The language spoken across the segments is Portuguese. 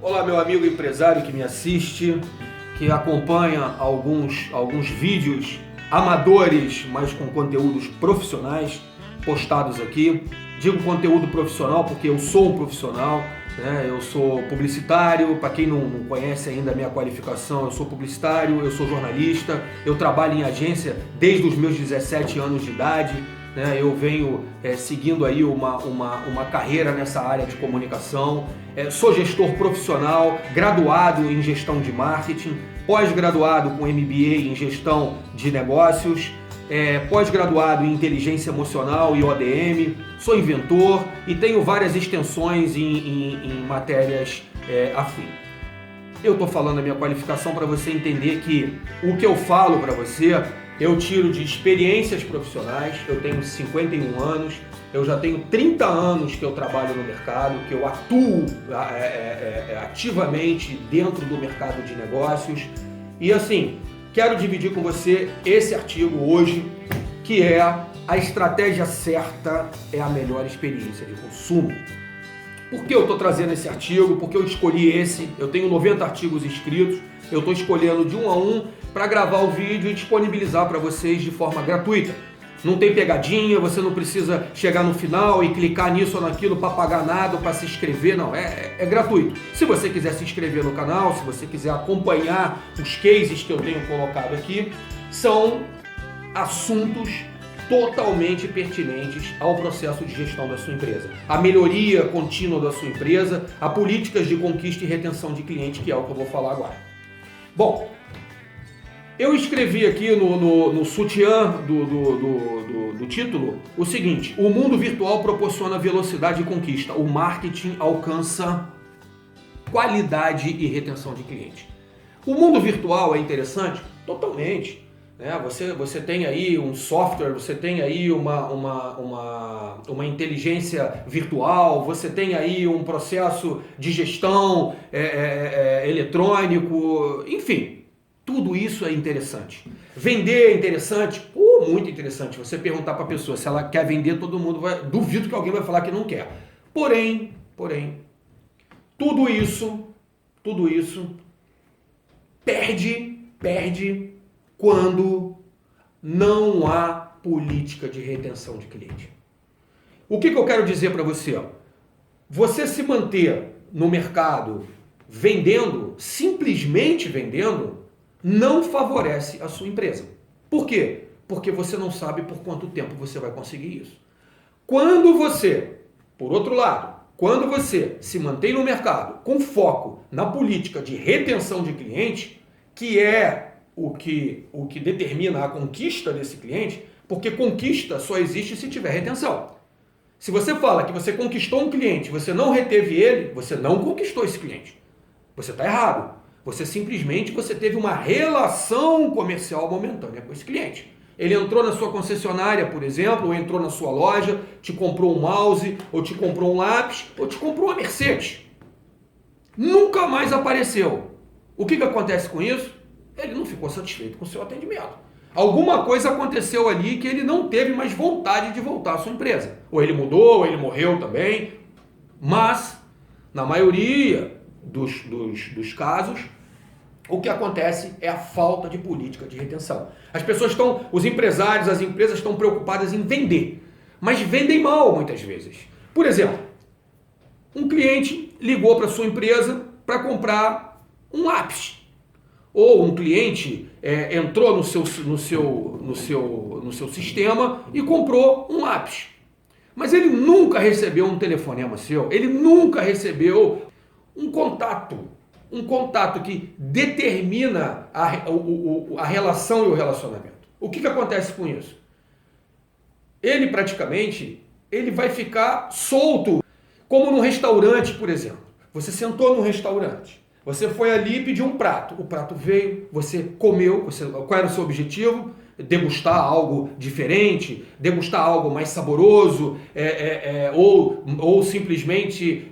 Olá, meu amigo empresário que me assiste, que acompanha alguns vídeos amadores, mas com conteúdos profissionais postados aqui. Digo conteúdo profissional porque eu sou um profissional, né? Eu sou publicitário. Para quem não conhece ainda a minha qualificação, eu sou publicitário, eu sou jornalista, eu trabalho em agência desde os meus 17 anos de idade. Eu venho seguindo aí uma carreira nessa área de comunicação. Sou gestor profissional, graduado em gestão de marketing, pós-graduado com MBA em gestão de negócios, pós-graduado em inteligência emocional e ODM, sou inventor e tenho várias extensões em matérias afins. Eu estou falando a minha qualificação para você entender que o que eu falo para você eu tiro de experiências profissionais. Eu tenho 51 anos, eu já tenho 30 anos que eu trabalho no mercado, que eu atuo ativamente dentro do mercado de negócios. E assim, quero dividir com você esse artigo hoje, que é a estratégia certa é a melhor experiência de consumo. Por que eu estou trazendo esse artigo? Porque eu escolhi esse, eu tenho 90 artigos escritos, eu estou escolhendo de um a um para gravar o vídeo e disponibilizar para vocês de forma gratuita. Não tem pegadinha, você não precisa chegar no final e clicar nisso ou naquilo para pagar nada ou para se inscrever, não, é gratuito. Se você quiser se inscrever no canal, se você quiser acompanhar os cases que eu tenho colocado aqui, são assuntos totalmente pertinentes ao processo de gestão da sua empresa, a melhoria contínua da sua empresa, a políticas de conquista e retenção de cliente, que é o que eu vou falar agora. Bom, eu escrevi aqui no sutiã do título o seguinte: o mundo virtual proporciona velocidade e conquista, o marketing alcança qualidade e retenção de cliente. O mundo virtual é interessante? Totalmente. Você tem aí um software, você tem aí uma inteligência virtual, você tem aí um processo de gestão eletrônico, enfim, tudo isso é interessante. Vender é interessante? Muito interessante. Você perguntar para a pessoa se ela quer vender, todo mundo vai... Duvido que alguém vai falar que não quer. Porém, tudo isso perde quando não há política de retenção de cliente. O que eu quero dizer para você? Você se manter no mercado vendendo, simplesmente vendendo, não favorece a sua empresa. Por quê? Porque você não sabe por quanto tempo você vai conseguir isso. Quando você, por outro lado, quando você se mantém no mercado com foco na política de retenção de cliente, que é o que determina a conquista desse cliente, porque conquista só existe se tiver retenção. Se você fala que você conquistou um cliente, você não reteve ele, você não conquistou esse cliente. Você está errado. Você simplesmente teve uma relação comercial momentânea com esse cliente. Ele entrou na sua concessionária, por exemplo, ou entrou na sua loja, te comprou um mouse, ou te comprou um lápis, ou te comprou uma Mercedes. Nunca mais apareceu. O que acontece com isso? Ele não ficou satisfeito com o seu atendimento. Alguma coisa aconteceu ali que ele não teve mais vontade de voltar à sua empresa. Ou ele mudou, ou ele morreu também. Mas, na maioria dos casos, o que acontece é a falta de política de retenção. Os empresários, as empresas estão preocupadas em vender, mas vendem mal muitas vezes. Por exemplo, um cliente ligou para a sua empresa para comprar um lápis. Ou um cliente entrou no seu sistema e comprou um lápis. Mas ele nunca recebeu um telefonema seu, ele nunca recebeu um contato que determina a relação e o relacionamento. O que acontece com isso? Ele vai ficar solto, como num restaurante, por exemplo. Você sentou num restaurante. Você foi ali e pediu um prato. O prato veio, você comeu. Qual era o seu objetivo? Degustar algo diferente, degustar algo mais saboroso, ou simplesmente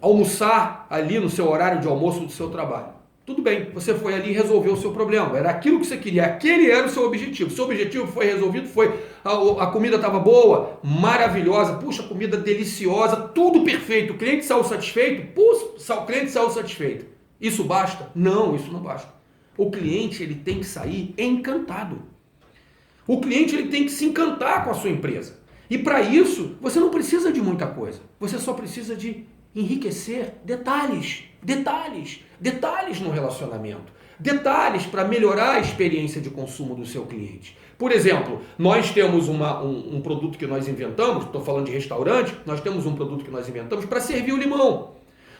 almoçar ali no seu horário de almoço do seu trabalho. Tudo bem, você foi ali e resolveu o seu problema. Era aquilo que você queria, aquele era o seu objetivo. Seu objetivo foi resolvido, a comida estava boa, maravilhosa, puxa, comida deliciosa, tudo perfeito, o cliente saiu satisfeito, o cliente saiu satisfeito. Isso basta? Não, isso não basta. O cliente ele tem que sair encantado. O cliente ele tem que se encantar com a sua empresa. E para isso, você não precisa de muita coisa. Você só precisa de enriquecer detalhes no relacionamento. Detalhes para melhorar a experiência de consumo do seu cliente. Por exemplo, nós temos um produto que nós inventamos, estou falando de restaurante, nós temos um produto que nós inventamos para servir o limão.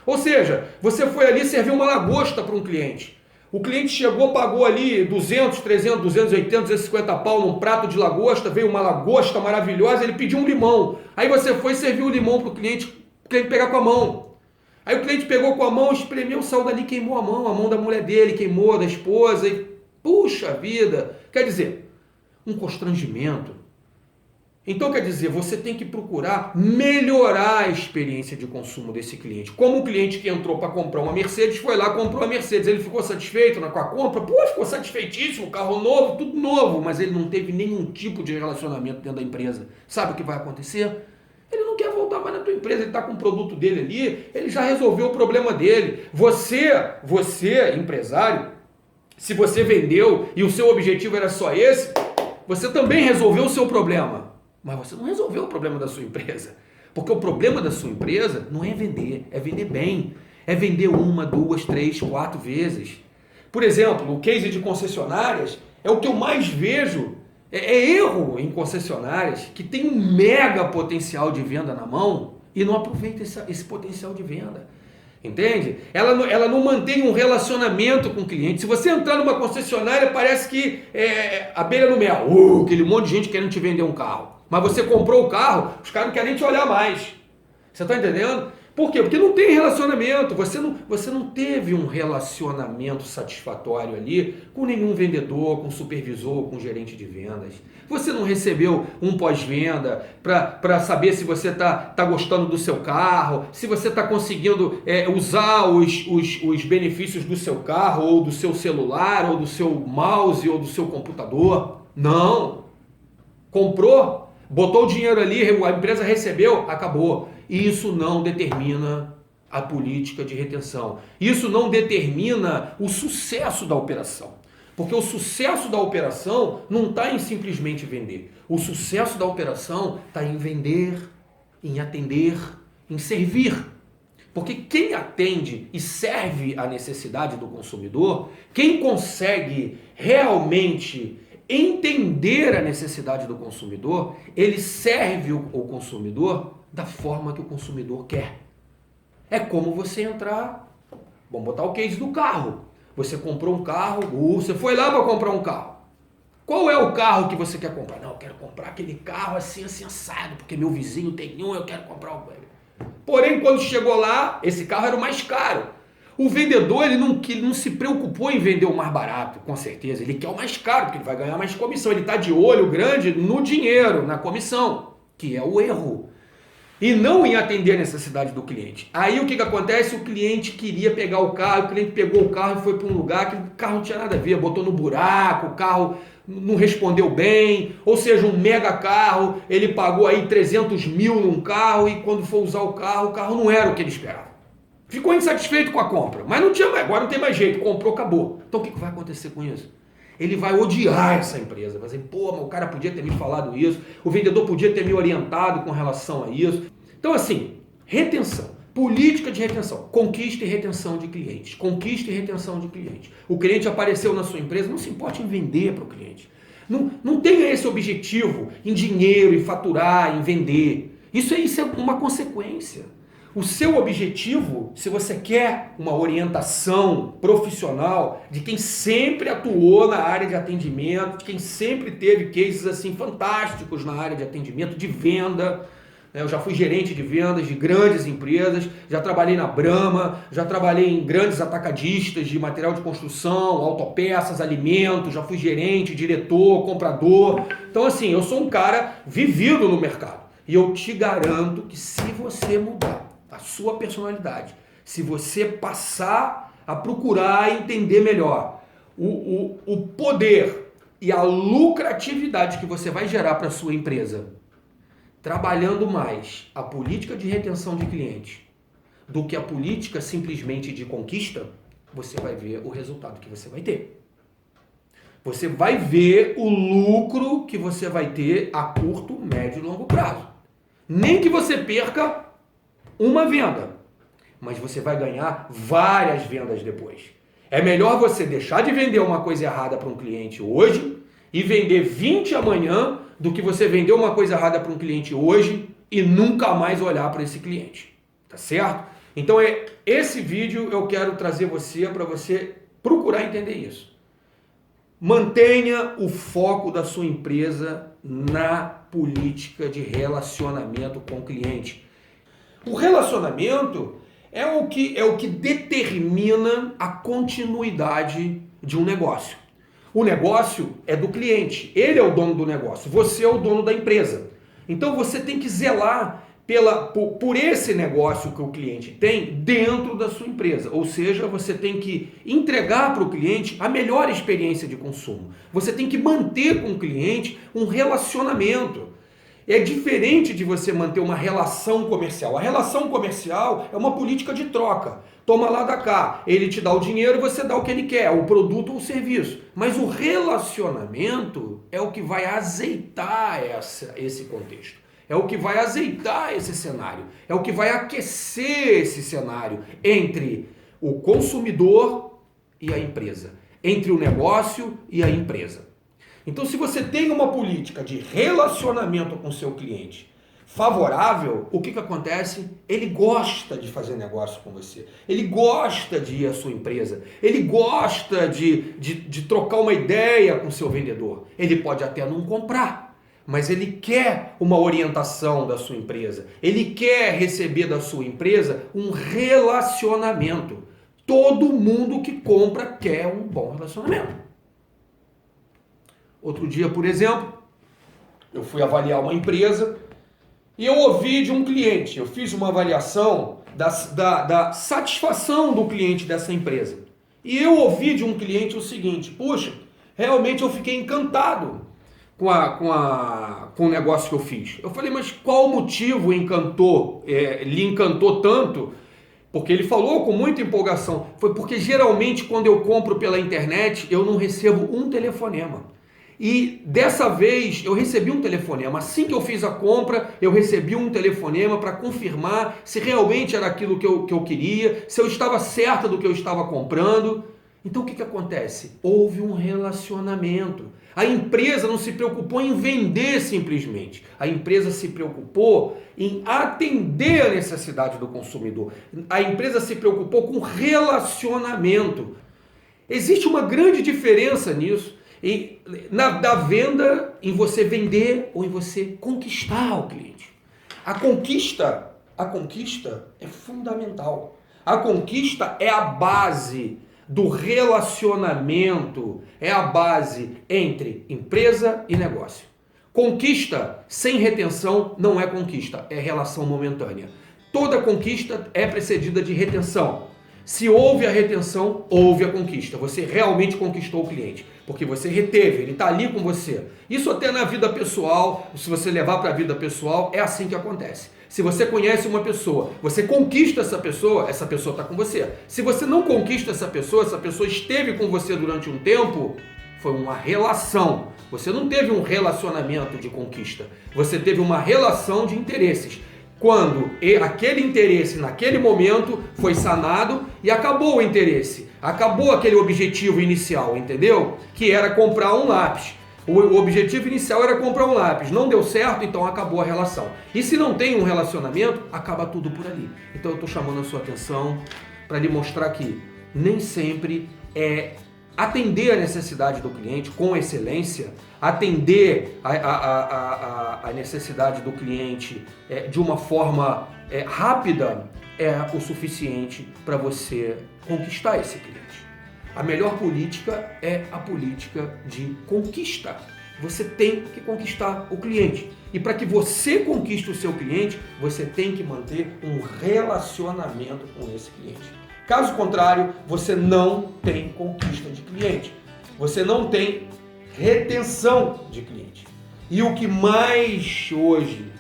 Ou seja, você foi ali servir uma lagosta para um cliente. O cliente chegou, pagou ali 200, 300, 280, 250 pau num prato de lagosta, veio uma lagosta maravilhosa, ele pediu um limão. Aí você foi servir o limão para o cliente pegar com a mão. Aí o cliente pegou com a mão, espremeu, saiu dali, queimou a mão da mulher dele, queimou, da esposa, e puxa vida! Quer dizer, um constrangimento. Então, quer dizer, você tem que procurar melhorar a experiência de consumo desse cliente. Como o cliente que entrou para comprar uma Mercedes, foi lá, comprou a Mercedes, ele ficou satisfeito com a compra? Pô, ficou satisfeitíssimo, carro novo, tudo novo, mas ele não teve nenhum tipo de relacionamento dentro da empresa. Sabe o que vai acontecer? Ele não quer voltar mais na tua empresa, ele está com o produto dele ali, ele já resolveu o problema dele. Você, empresário, se você vendeu e o seu objetivo era só esse, você também resolveu o seu problema. Mas você não resolveu o problema da sua empresa. Porque o problema da sua empresa não é vender bem. É vender 1, 2, 3, 4 vezes. Por exemplo, o case de concessionárias é o que eu mais vejo. É erro em concessionárias que tem um mega potencial de venda na mão e não aproveita esse potencial de venda. Entende? Ela não mantém um relacionamento com o cliente. Se você entrar numa concessionária, parece que é abelha no mel. Aquele monte de gente querendo te vender um carro. Mas você comprou o carro, os caras não querem nem te olhar mais. Você está entendendo? Por quê? Porque não tem relacionamento. Você não teve um relacionamento satisfatório ali com nenhum vendedor, com supervisor, com gerente de vendas. Você não recebeu um pós-venda para saber se você está gostando do seu carro, se você está conseguindo usar os benefícios do seu carro, ou do seu celular, ou do seu mouse, ou do seu computador. Não. Comprou, botou o dinheiro ali, a empresa recebeu, acabou. Isso não determina a política de retenção. Isso não determina o sucesso da operação. Porque o sucesso da operação não está em simplesmente vender. O sucesso da operação está em vender, em atender, em servir. Porque quem atende e serve a necessidade do consumidor, quem consegue realmente entender a necessidade do consumidor, ele serve o consumidor da forma que o consumidor quer. É como você entrar, vamos botar o case do carro. Você comprou um carro, você foi lá para comprar um carro. Qual é o carro que você quer comprar? Não, eu quero comprar aquele carro assim assado, porque meu vizinho tem um, eu quero comprar um. Porém, quando chegou lá, esse carro era o mais caro. O vendedor ele não se preocupou em vender o mais barato, com certeza. Ele quer o mais caro, porque ele vai ganhar mais comissão. Ele está de olho grande no dinheiro, na comissão, que é o erro. E não em atender a necessidade do cliente. Aí o que acontece? O cliente queria pegar o carro, o cliente pegou o carro e foi para um lugar que o carro não tinha nada a ver, botou no buraco, o carro não respondeu bem, ou seja, um mega carro, ele pagou aí 300 mil num carro e quando for usar o carro não era o que ele esperava. Ficou insatisfeito com a compra, mas não tinha mais, agora não tem mais jeito, comprou, acabou. Então o que vai acontecer com isso? Ele vai odiar essa empresa, vai dizer, pô, mas o cara podia ter me falado isso, o vendedor podia ter me orientado com relação a isso. Então assim, retenção, política de retenção, conquista e retenção de clientes, conquista e retenção de clientes. O cliente apareceu na sua empresa, não se importe em vender para o cliente. Não tenha esse objetivo em dinheiro, em faturar, em vender. Isso é uma consequência. O seu objetivo, se você quer uma orientação profissional de quem sempre atuou na área de atendimento, de quem sempre teve cases assim fantásticos na área de atendimento, de venda. Eu já fui gerente de vendas de grandes empresas, já trabalhei na Brahma, já trabalhei em grandes atacadistas de material de construção, autopeças, alimentos, já fui gerente, diretor, comprador. Então assim, eu sou um cara vivido no mercado. E eu te garanto que se você mudar a sua personalidade, se você passar a procurar entender melhor o poder e a lucratividade que você vai gerar para a sua empresa, trabalhando mais a política de retenção de clientes do que a política simplesmente de conquista, você vai ver o resultado que você vai ter. Você vai ver o lucro que você vai ter a curto, médio e longo prazo. Nem que você perca uma venda, mas você vai ganhar várias vendas depois. É melhor você deixar de vender uma coisa errada para um cliente hoje e vender 20 amanhã do que você vender uma coisa errada para um cliente hoje e nunca mais olhar para esse cliente. Tá certo? Então, esse vídeo eu quero trazer você para você procurar entender isso. Mantenha o foco da sua empresa na política de relacionamento com o cliente. O relacionamento é o que determina a continuidade de um negócio. O negócio é do cliente, ele é o dono do negócio, você é o dono da empresa. Então você tem que zelar por esse negócio que o cliente tem dentro da sua empresa. Ou seja, você tem que entregar para o cliente a melhor experiência de consumo. Você tem que manter com o cliente um relacionamento. É diferente de você manter uma relação comercial. A relação comercial é uma política de troca. Toma lá da cá. Ele te dá o dinheiro, você dá o que ele quer, o produto ou o serviço. Mas o relacionamento é o que vai azeitar esse contexto. É o que vai azeitar esse cenário. É o que vai aquecer esse cenário entre o consumidor e a empresa. Entre o negócio e a empresa. Então, se você tem uma política de relacionamento com o seu cliente favorável, o que acontece? Ele gosta de fazer negócio com você. Ele gosta de ir à sua empresa. Ele gosta de trocar uma ideia com o seu vendedor. Ele pode até não comprar, mas ele quer uma orientação da sua empresa. Ele quer receber da sua empresa um relacionamento. Todo mundo que compra quer um bom relacionamento. Outro dia, por exemplo, eu fui avaliar uma empresa e eu ouvi de um cliente, eu fiz uma avaliação da satisfação do cliente dessa empresa. E eu ouvi de um cliente o seguinte: puxa, realmente eu fiquei encantado com o negócio que eu fiz. Eu falei, mas qual motivo lhe encantou tanto? Porque ele falou com muita empolgação. Foi porque geralmente quando eu compro pela internet eu não recebo um telefonema. E dessa vez eu recebi um telefonema. Assim que eu fiz a compra, eu recebi um telefonema para confirmar se realmente era aquilo que eu queria, se eu estava certa do que eu estava comprando. Então o que acontece? Houve um relacionamento. A empresa não se preocupou em vender simplesmente. A empresa se preocupou em atender a necessidade do consumidor. A empresa se preocupou com relacionamento. Existe uma grande diferença nisso. Da venda, em você vender ou em você conquistar o cliente. A conquista é fundamental. A conquista é a base do relacionamento, é a base entre empresa e negócio. Conquista sem retenção não é conquista, é relação momentânea. Toda conquista é precedida de retenção. Se houve a retenção, houve a conquista. Você realmente conquistou o cliente, porque você reteve, ele está ali com você. Isso até na vida pessoal, se você levar para a vida pessoal, é assim que acontece. Se você conhece uma pessoa, você conquista essa pessoa está com você. Se você não conquista essa pessoa esteve com você durante um tempo, foi uma relação. Você não teve um relacionamento de conquista, você teve uma relação de interesses. Quando aquele interesse naquele momento foi sanado e acabou o interesse, acabou aquele objetivo inicial, entendeu? Que era comprar um lápis. O objetivo inicial era comprar um lápis, não deu certo, então acabou a relação. E se não tem um relacionamento, acaba tudo por ali. Então eu estou chamando a sua atenção para lhe mostrar que nem sempre é atender a necessidade do cliente com excelência, atender a necessidade do cliente de uma forma rápida é o suficiente para você conquistar esse cliente. A melhor política é a política de conquista. Você tem que conquistar o cliente. E para que você conquiste o seu cliente, você tem que manter um relacionamento com esse cliente. Caso contrário, você não tem conquista de cliente. Você não tem retenção de cliente. E o que mais hoje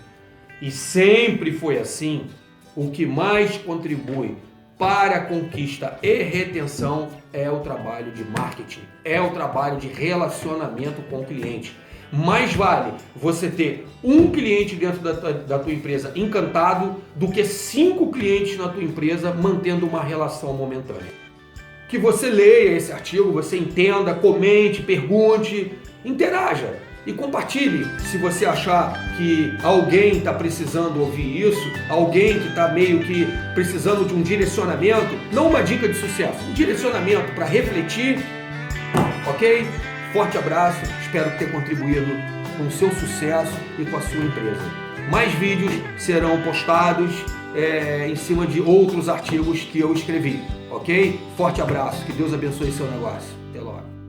e sempre foi assim, o que mais contribui para a conquista e retenção é o trabalho de marketing, é o trabalho de relacionamento com o cliente. Mais vale você ter um cliente dentro da tua empresa encantado do que 5 clientes na tua empresa mantendo uma relação momentânea. Que você leia esse artigo, você entenda, comente, pergunte, interaja e compartilhe se você achar que alguém está precisando ouvir isso, alguém que está meio que precisando de um direcionamento, não uma dica de sucesso, um direcionamento para refletir, ok? Forte abraço, espero ter contribuído com o seu sucesso e com a sua empresa. Mais vídeos serão postados em cima de outros artigos que eu escrevi, ok? Forte abraço, que Deus abençoe seu negócio. Até logo.